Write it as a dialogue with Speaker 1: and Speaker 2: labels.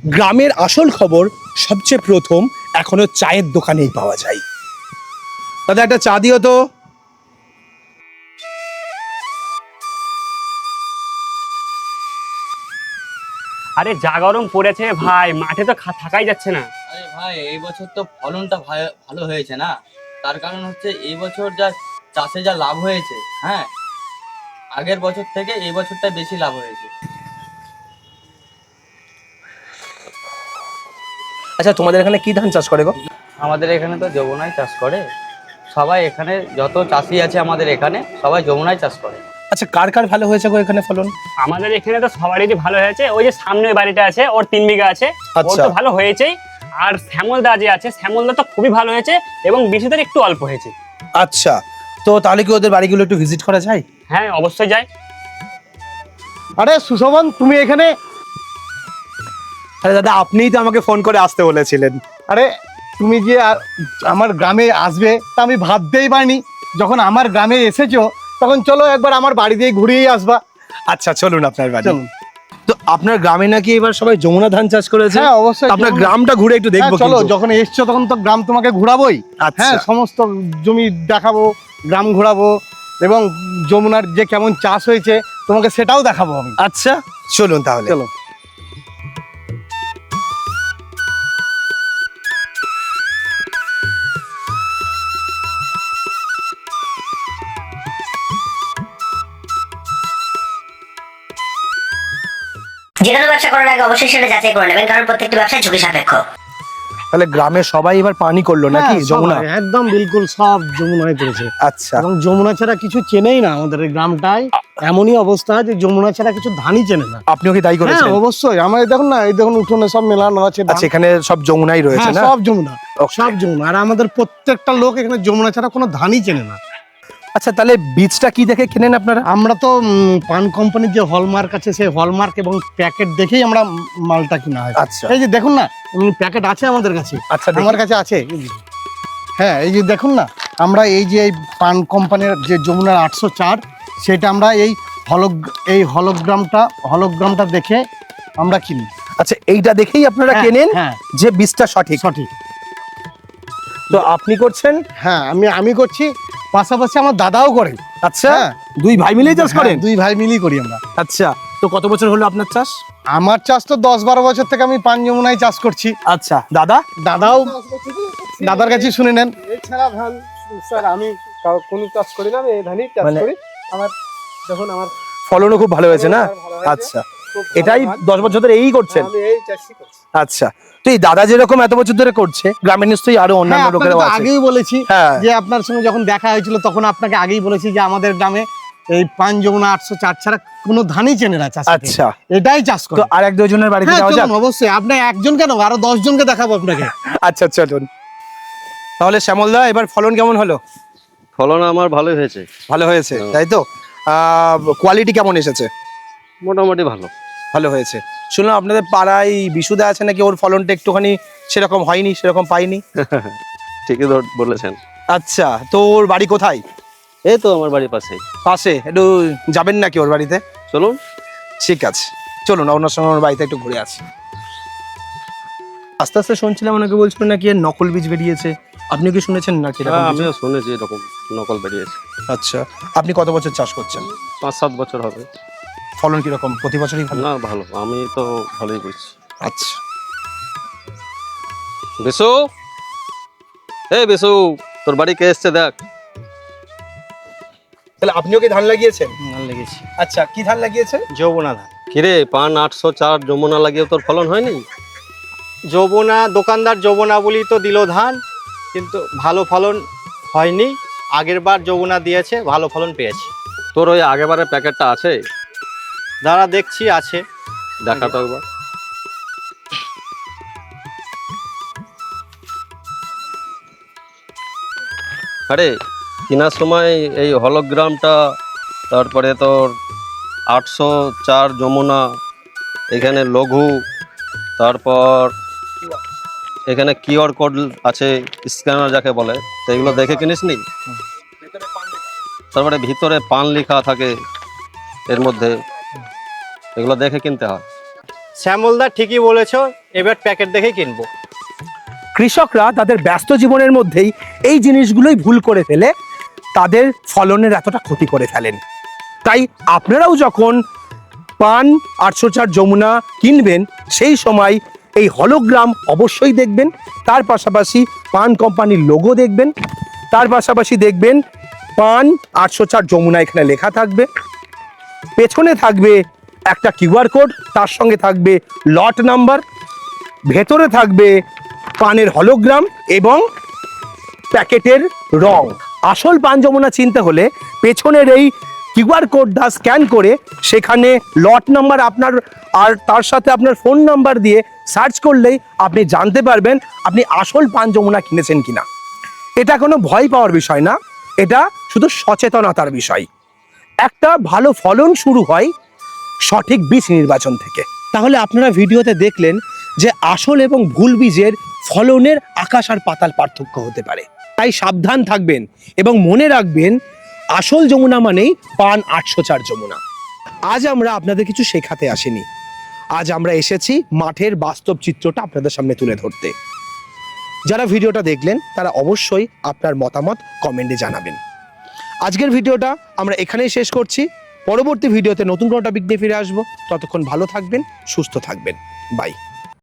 Speaker 1: গ্রামের আসল খবর সবচেয়ে প্রথম এখনো চায়ের দোকানেই পাওয়া যায়। দাদা একটা চা দিও তো।
Speaker 2: আরে যা গরম পড়েছে ভাই, মাঠে তো থাকাই যাচ্ছে না।
Speaker 3: আরে ভাই, এই বছর তো ফলনটা ভালো হয়েছে না। তার কারণ হচ্ছে এই বছর যা চাষে যা লাভ হয়েছে, হ্যাঁ, আগের বছর থেকে এই বছরটা বেশি লাভ হয়েছে।
Speaker 1: আচ্ছা তোমাদের এখানে কি ধান চাষ করে গো?
Speaker 3: আমাদের এখানে তো যমুনাই চাষ করে সবাই, এখানে যত চাষি আছে আমাদের এখানে সবাই যমুনাই চাষ করে।
Speaker 1: আচ্ছা কার কার ভালো হয়েছে গো এখানে ফলন?
Speaker 2: আমাদের এখানে তো সবারই ভালো হয়েছে। ওই যে সামনে বাড়িটা আছে, ওর 3 বিঘা আছে, ওর
Speaker 1: আচ্ছা।
Speaker 2: তো ভালো হয়েছেই। আর শ্যামলদা যে আছে, শ্যামলদা তো খুবই ভালো হয়েছে, এবং বিশুদের একটু অল্প হয়েছে।
Speaker 1: আচ্ছা, তো তাহলে কি ওদের বাড়িগুলো একটু ভিজিট করা যায়?
Speaker 2: হ্যাঁ অবশ্যই যায়।
Speaker 4: আরে সুশোভন, তুমি এখানে?
Speaker 1: আরে দাদা আপনিই তো আমাকে ফোন করে আসতে বলেছিলেন।
Speaker 4: আরে তুমি যে আমার গ্রামে আসবে তা আমি ভাবতেই পারিনি। যখন আমার গ্রামে এসেছো তখন চলো একবার আমার বাড়ি দিয়ে ঘুরিয়ে আসবা।
Speaker 1: আচ্ছা চলুন আপনার বাড়ি।
Speaker 4: চলুন।
Speaker 1: তো আপনার গ্রামে নাকি এবার সবাই যমুনা ধান চাষ করেছে?
Speaker 4: হ্যাঁ অবশ্যই।
Speaker 1: আপনার গ্রামটা ঘুরে একটু দেখবো।
Speaker 4: চলো,
Speaker 1: কিন্তু
Speaker 4: যখন এসছো তখন তো গ্রাম তোমাকে ঘোরাবোই।
Speaker 1: আচ্ছা।
Speaker 4: হ্যাঁ, সমস্ত জমি দেখাবো, গ্রাম ঘোরাবো, এবং যমুনার যে কেমন চাষ হয়েছে তোমাকে সেটাও দেখাবো আমি।
Speaker 1: আচ্ছা চলুন তাহলে।
Speaker 4: চলো।
Speaker 5: যে কোনো ব্যবসা করার আগে অবশ্যই সেটা যাচাই করে নেবেন, কারণ প্রত্যেকটি ব্যবসায় ঝুঁকি সাপেক্ষ।
Speaker 1: তাহলে গ্রামের সবাই এবার পানি করলো নাকি
Speaker 4: হ্যাঁ,
Speaker 1: যমুনা?
Speaker 4: সবাই, একদম বিলকুল সব যমুনায় করেছে।
Speaker 1: আচ্ছা
Speaker 4: এবং যমুনা ছাড়া কিছু চেনেই না আমাদের এই গ্রামটায়। এমনই অবস্থা যে যমুনা ছাড়া কিছু ধানই চেনে না।
Speaker 1: আপনিও কি তাই
Speaker 4: হ্যাঁ
Speaker 1: করেছেন?
Speaker 4: অবশ্যই। আমার দেখুন না, এই দেখুন উঠোনে সব মেলানো আছে ধান।
Speaker 1: আচ্ছা এখানে সব যমুনাই রয়েছে
Speaker 4: হ্যাঁ,
Speaker 1: না?
Speaker 4: সব যমুনা,
Speaker 1: Okay.
Speaker 4: সব যমুনা। আর আমাদের প্রত্যেকটা লোক এখানে যমুনা ছাড়া কোনো ধানই চেনে না।
Speaker 1: আচ্ছা তাহলে বীজটা কি দেখে কেনেন আপনারা?
Speaker 4: আমরা তো পান কোম্পানির যে হলমার্ক আছে সেই হলমার্ক এবং প্যাকেট দেখেই আমরা মালটা কিনা হয়।
Speaker 1: আচ্ছা
Speaker 4: এই যে দেখুন না, প্যাকেট আছে আমাদের কাছে।
Speaker 1: আচ্ছা দেখি।
Speaker 4: আমার কাছে আছে। হ্যাঁ, এই যে দেখুন না, আমরা এই যে এই পান কোম্পানির যে যমুনার 804, সেটা আমরা এই হলোগ্রামটা দেখে আমরা কিনি।
Speaker 1: আচ্ছা এইটা দেখেই আপনারা
Speaker 4: হ্যাঁ,
Speaker 1: কেনেন
Speaker 4: হ্যাঁ,
Speaker 1: যে বীজটা সঠিক।
Speaker 4: সঠিক।
Speaker 1: তো আপনি করছেন?
Speaker 4: হ্যাঁ, আমি করছি, পাশাপাশি আমার দাদাও করে।
Speaker 1: আচ্ছা
Speaker 4: হ্যাঁ।
Speaker 1: দুই ভাই মিলেই চাষ
Speaker 4: হ্যাঁ,
Speaker 1: করেন?
Speaker 4: দুই ভাই মিলেই করি আমরা।
Speaker 1: আচ্ছা তো কত বছর হলো আপনার চাষ?
Speaker 4: আমার চাষ তো 10-12 বছর থেকে আমি পান যমুনায় চাষ করছি।
Speaker 1: আচ্ছা
Speaker 4: দাদার কাছে শুনে নেন।
Speaker 6: এছাড়া ধান স্যার আমি কোনো চাষ করি না, আমি এই ধানই চাষ
Speaker 1: মানে-
Speaker 6: করি। আমার যখন আমার
Speaker 1: ফলনও খুব ভালো হয়েছে না?
Speaker 6: ভালো হয়েছে,
Speaker 1: আচ্ছা
Speaker 6: খুব ভালো
Speaker 1: এটাই
Speaker 6: ধান।
Speaker 1: 10 বছর ধরে এই করছেন?
Speaker 6: আমি এই চাষই করছি।
Speaker 1: আচ্ছা তো এই দাদা যেরকম এত বছর ধরে করছে, গ্রামের নিশ্চয়ই আরো
Speaker 4: হ্যাঁ,
Speaker 1: অন্যান্য
Speaker 4: আপনাকে
Speaker 1: লোকেরাও
Speaker 4: তো
Speaker 1: আছে।
Speaker 4: আগেই বলেছি
Speaker 1: হ্যাঁ
Speaker 4: যে আপনার সঙ্গে যখন দেখা হয়েছিল তখন আপনাকে আগেই বলেছি যে আমাদের গ্রামে এই পান যমুনা 804 ছাড়া কোনো ধানই চেনে না চাষ।
Speaker 1: আচ্ছা
Speaker 4: এটাই চাষ করে।
Speaker 1: তো আর এক দুজনের বাড়িতে
Speaker 4: হ্যাঁ
Speaker 1: যাওয়া যাক?
Speaker 4: চলুন, অবশ্যই। আপনি একজন কেন, আরো 10 জনকে দেখাবো আপনাকে।
Speaker 1: আচ্ছা চলুন। তাহলে শ্যামলদা এবার ফলন কেমন হলো?
Speaker 7: ফলন আমার ভালোই হয়েছে,
Speaker 1: ভালো হয়েছে
Speaker 7: হ্যাঁ।
Speaker 1: তাই তো? কোয়ালিটি কেমন এসেছে?
Speaker 7: মোটামুটি ভালো।
Speaker 1: ভালো হয়েছে। শুনলাম আপনাদের পাড়ায় বিশুদা আছে নাকি, ওর ফলনটা একটুখানি সেরকম হয়নি, সেরকম পাইনি।
Speaker 7: ঠিকই বলেছেন।
Speaker 1: আচ্ছা তো ওর বাড়ি কোথায়?
Speaker 7: এই তো আমার বাড়ির পাশেই।
Speaker 1: পাশে? একটু যাবেন নাকি ওর বাড়িতে?
Speaker 7: চলুন।
Speaker 1: ঠিক আছে চলুন, ওনার সঙ্গে ওর বাড়িতে একটু ঘুরে আসি। আস্তে আস্তে শুনছিলাম ওনাকে বলছিল নাকি এর নকল বীজ বেরিয়েছে, আপনি কি শুনেছেন নাকি এরকম
Speaker 7: হ্যাঁ,
Speaker 1: কিছু?
Speaker 7: আমিও শুনেছি এরকম নকল বেরিয়েছে।
Speaker 1: আচ্ছা আপনি কত বছর চাষ করছেন?
Speaker 7: 5-7 বছর হবে।
Speaker 1: ফলন কিরকম? প্রতি বছরই ভালো?
Speaker 7: না ভালো, আমি তো ভালোই বুঝছি।
Speaker 1: আচ্ছা
Speaker 7: বেসু, এই বেসু, তোর বাড়ি কে এসছে দেখ।
Speaker 1: তাহলে আপনিও কি ধান লাগিয়েছেন?
Speaker 3: লেগেছি
Speaker 1: আচ্ছা কি ধান লাগিয়েছেন?
Speaker 4: যমুনা ধান।
Speaker 7: কিরে, পান 804 যমুনা লাগিয়ে তোর ফলন হয়নি?
Speaker 8: যমুনা দোকানদার যমুনা বলি তো দিল ধান, কিন্তু ভালো ফলন হয়নি। আগের বার যমুনা দিয়েছে, ভালো ফলন পেয়েছি।
Speaker 7: তোর ওই আগেবারের প্যাকেটটা আছে?
Speaker 8: যারা দেখছি আছে।
Speaker 7: দেখা তো একবার। আরে কেনার সময় এই হলোগ্রামটা, তারপরে তোর 804 যমুনা, এখানে লঘু, তারপর এখানে কিউআর কোড আছে, স্ক্যানার যাকে বলে, তো এগুলো দেখে কিনিস নি? তারপরে ভিতরে পান লেখা থাকে এর মধ্যে, এগুলো দেখে কিনতে হয়।
Speaker 8: শ্যামলদা ঠিকই বলেছো, এবার প্যাকেট দেখে কিনবো।
Speaker 1: কৃষকরা তাদের ব্যস্ত জীবনের মধ্যেই এই জিনিসগুলোই ভুল করে ফেলে তাদের ফলনের এতটা ক্ষতি করে ফেলেন। তাই আপনারাও যখন পান 804 যমুনা কিনবেন সেই সময় এই হলোগ্রাম অবশ্যই দেখবেন, তার পাশাপাশি পান কোম্পানির লোগো দেখবেন, তার পাশাপাশি দেখবেন পান 804 যমুনা এখানে লেখা থাকবে, পেছনে থাকবে একটা কিউআর কোড, তার সঙ্গে থাকবে লট নাম্বার, ভেতরে থাকবে পানের হলোগ্রাম এবং প্যাকেটের রং। আসল পান যমুনা চিনতে হলে পেছনের এই কিউআর কোডটা স্ক্যান করে সেখানে লট নাম্বার আপনার আর তার সাথে আপনার ফোন নাম্বার দিয়ে সার্চ করলেই আপনি জানতে পারবেন আপনি আসল পান যমুনা কিনেছেন কিনা। এটা কোনো ভয় পাওয়ার বিষয় না, এটা শুধু সচেতনতার বিষয়। একটা ভালো ফলন শুরু হয় সঠিক বীজ নির্বাচন থেকে। তাহলে আপনারা ভিডিওতে দেখলেন যে আসল এবং ভুল বীজের ফলনের আকাশ আর পাতাল পার্থক্য হতে পারে। তাই সাবধান থাকবেন এবং মনে রাখবেন আসল যমুনা মানেই পান 804 যমুনা। আজ আমরা আপনাদের কিছু শেখাতে আসিনি, আজ আমরা এসেছি মাঠের বাস্তব চিত্রটা আপনাদের সামনে তুলে ধরতে। যারা ভিডিওটা দেখলেন তারা অবশ্যই আপনার মতামত কমেন্টে জানাবেন। আজকের ভিডিওটা আমরা এখানেই শেষ করছি। পরবর্তী ভিডিওতে নতুন কোনো টপিক নিয়ে ফিরে আসবো। ততক্ষণ ভালো থাকবেন, সুস্থ থাকবেন। বাই।